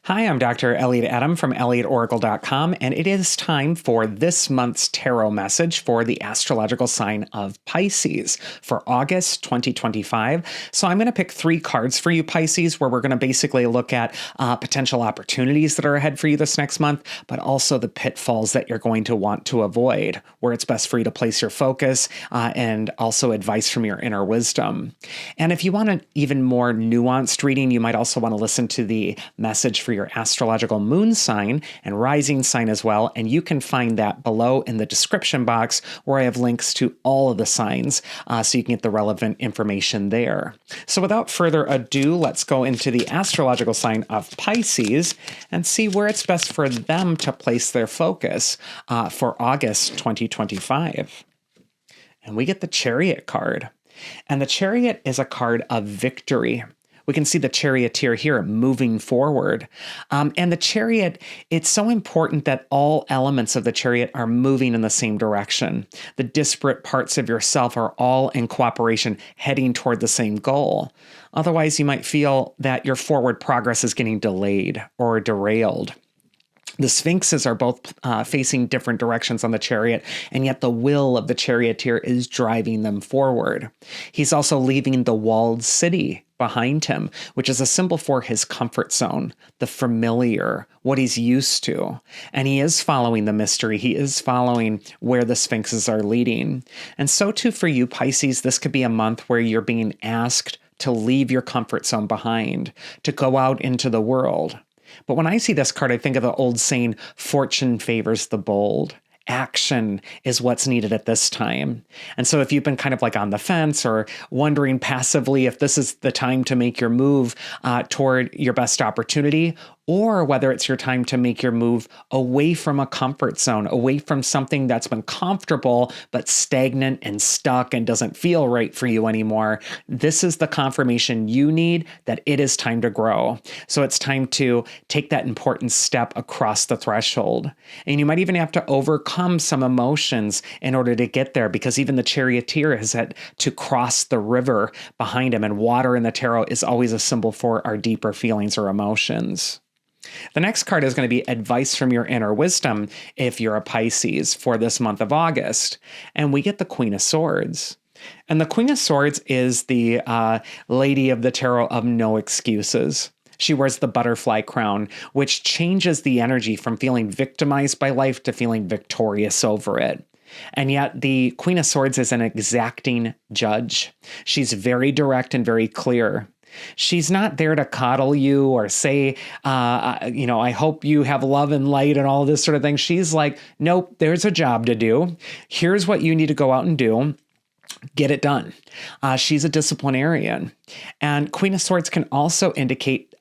Hi, I'm Dr. Elliot Adam from ElliotOracle.com, and it is time for this month's tarot message for the astrological sign of Pisces for August 2025. So I'm going to pick 3 cards for you, Pisces, where we're going to basically look at potential opportunities that are ahead for you this next month, but also the pitfalls that you're going to want to avoid, where it's best for you to place your focus, and also advice from your inner wisdom. And if you want an even more nuanced reading, you might also want to listen to the message for your astrological moon sign and rising sign as well. And you can find that below in the description box where I have links to all of the signs so you can get the relevant information there. So without further ado, let's go into the astrological sign of Pisces and see where it's best for them to place their focus for August 2025. And we get the Chariot card. And the Chariot is a card of victory. We can see the charioteer here moving forward. And the chariot, it's so important that all elements of the chariot are moving in the same direction. The disparate parts of yourself are all in cooperation, heading toward the same goal. Otherwise, you might feel that your forward progress is getting delayed or derailed. The sphinxes are both facing different directions on the chariot, and yet the will of the charioteer is driving them forward. He's also leaving the walled city behind him, which is a symbol for his comfort zone, the familiar, what he's used to. And he is following the mystery. He is following where the sphinxes are leading. And so too for you, Pisces, this could be a month where you're being asked to leave your comfort zone behind, to go out into the world. But when I see this card, I think of the old saying, fortune favors the bold. Action is what's needed at this time. And so if you've been kind of like on the fence or wondering passively if this is the time to make your move toward your best opportunity, or whether it's your time to make your move away from a comfort zone, away from something that's been comfortable but stagnant and stuck and doesn't feel right for you anymore, this is the confirmation you need that it is time to grow. So it's time to take that important step across the threshold. And you might even have to overcome some emotions in order to get there, because even the charioteer has had to cross the river behind him, and water in the tarot is always a symbol for our deeper feelings or emotions. The next card is going to be advice from your inner wisdom if you're a Pisces for this month of August. And we get the Queen of Swords. And the Queen of Swords is the lady of the tarot of no excuses. She wears the butterfly crown, which changes the energy from feeling victimized by life to feeling victorious over it. And yet the Queen of Swords is an exacting judge. She's very direct and very clear. She's not there to coddle you or say, I hope you have love and light and all this sort of thing. She's like, nope, there's a job to do. Here's what you need to go out and do. Get it done. She's a disciplinarian. And Queen of Swords can also indicate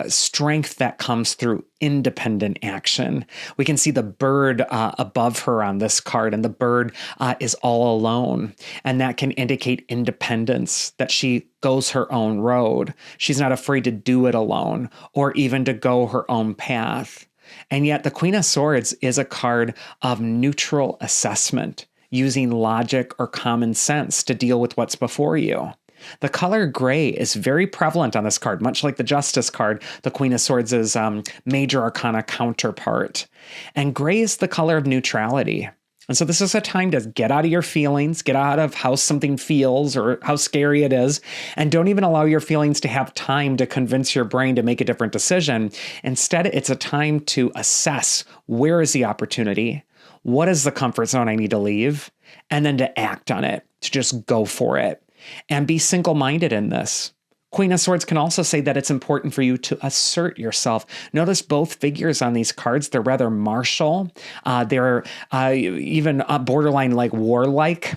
strength that comes through independent action. We can see the bird above her on this card, and the bird is all alone. And that can indicate independence, that she goes her own road. She's not afraid to do it alone or even to go her own path. And yet the Queen of Swords is a card of neutral assessment, using logic or common sense to deal with what's before you. The color gray is very prevalent on this card, much like the Justice card, the Queen of Swords' major arcana counterpart. And gray is the color of neutrality. And so this is a time to get out of your feelings, get out of how something feels or how scary it is, and don't even allow your feelings to have time to convince your brain to make a different decision. Instead, it's a time to assess, where is the opportunity? What is the comfort zone I need to leave? And then to act on it, to just go for it. And be single-minded in this. Queen of Swords can also say that it's important for you to assert yourself. Notice both figures on these cards. They're rather martial. They're even borderline like warlike.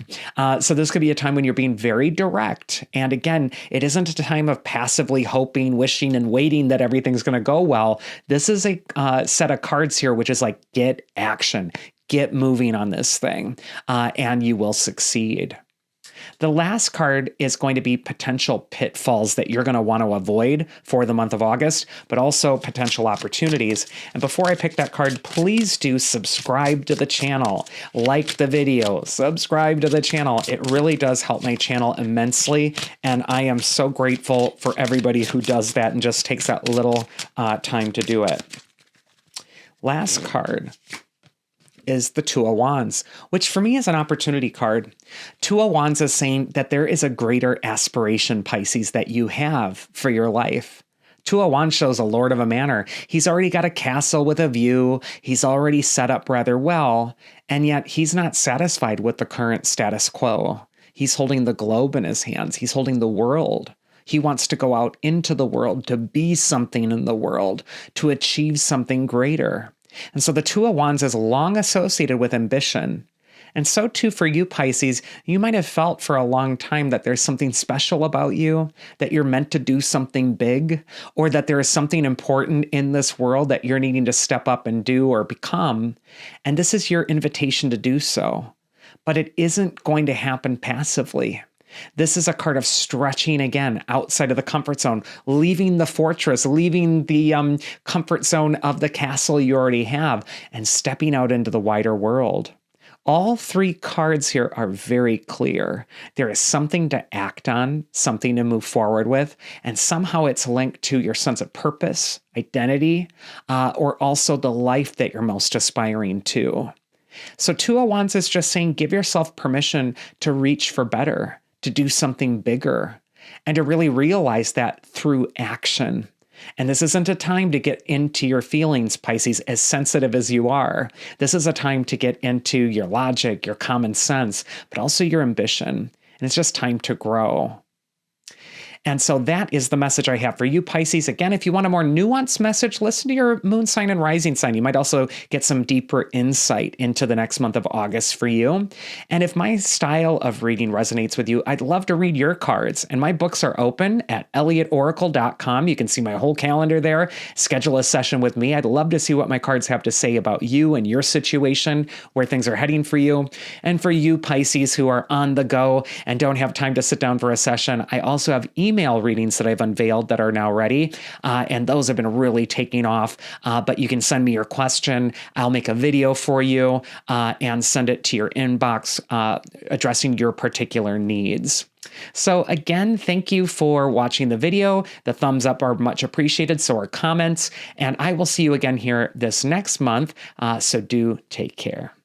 So this could be a time when you're being very direct. And again, it isn't a time of passively hoping, wishing, and waiting that everything's going to go well. This is a set of cards here, which is like, get action. Get moving on this thing, and you will succeed. The last card is going to be potential pitfalls that you're going to want to avoid for the month of August, but also potential opportunities. And before I pick that card, please do subscribe to the channel, like the video, subscribe to the channel. It really does help my channel immensely, and I am so grateful for everybody who does that and just takes that little time to do it. Last card is the Two of Wands, which for me is an opportunity card. Two of Wands is saying that there is a greater aspiration, Pisces, that you have for your life. Two of Wands shows a lord of a manor. He's already got a castle with a view. He's already set up rather well, and yet he's not satisfied with the current status quo. He's holding the globe in his hands. He's holding the world. He wants to go out into the world, to be something in the world, to achieve something greater. And so the Two of Wands is long associated with ambition. And so too for you, Pisces, you might have felt for a long time that there's something special about you, that you're meant to do something big, or that there is something important in this world that you're needing to step up and do or become. And this is your invitation to do so. But it isn't going to happen passively. This is a card of stretching again outside of the comfort zone, leaving the fortress, leaving the comfort zone of the castle you already have, and stepping out into the wider world. All three cards here are very clear. There is something to act on, something to move forward with, and somehow it's linked to your sense of purpose, identity, or also the life that you're most aspiring to. So Two of Wands is just saying, give yourself permission to reach for better, to do something bigger, and to really realize that through action. And this isn't a time to get into your feelings, Pisces, as sensitive as you are. This is a time to get into your logic, your common sense, but also your ambition. And it's just time to grow. And so that is the message I have for you, Pisces. Again, if you want a more nuanced message, listen to your moon sign and rising sign. You might also get some deeper insight into the next month of August for you. And if my style of reading resonates with you, I'd love to read your cards. And my books are open at elliotoracle.com. You can see my whole calendar there. Schedule a session with me. I'd love to see what my cards have to say about you and your situation, where things are heading for you. And for you, Pisces, who are on the go and don't have time to sit down for a session, I also have email readings that I've unveiled that are now ready. And those have been really taking off. But you can send me your question. I'll make a video for you and send it to your inbox addressing your particular needs. So again, thank you for watching the video. The thumbs up are much appreciated, so are comments. And I will see you again here this next month. So do take care.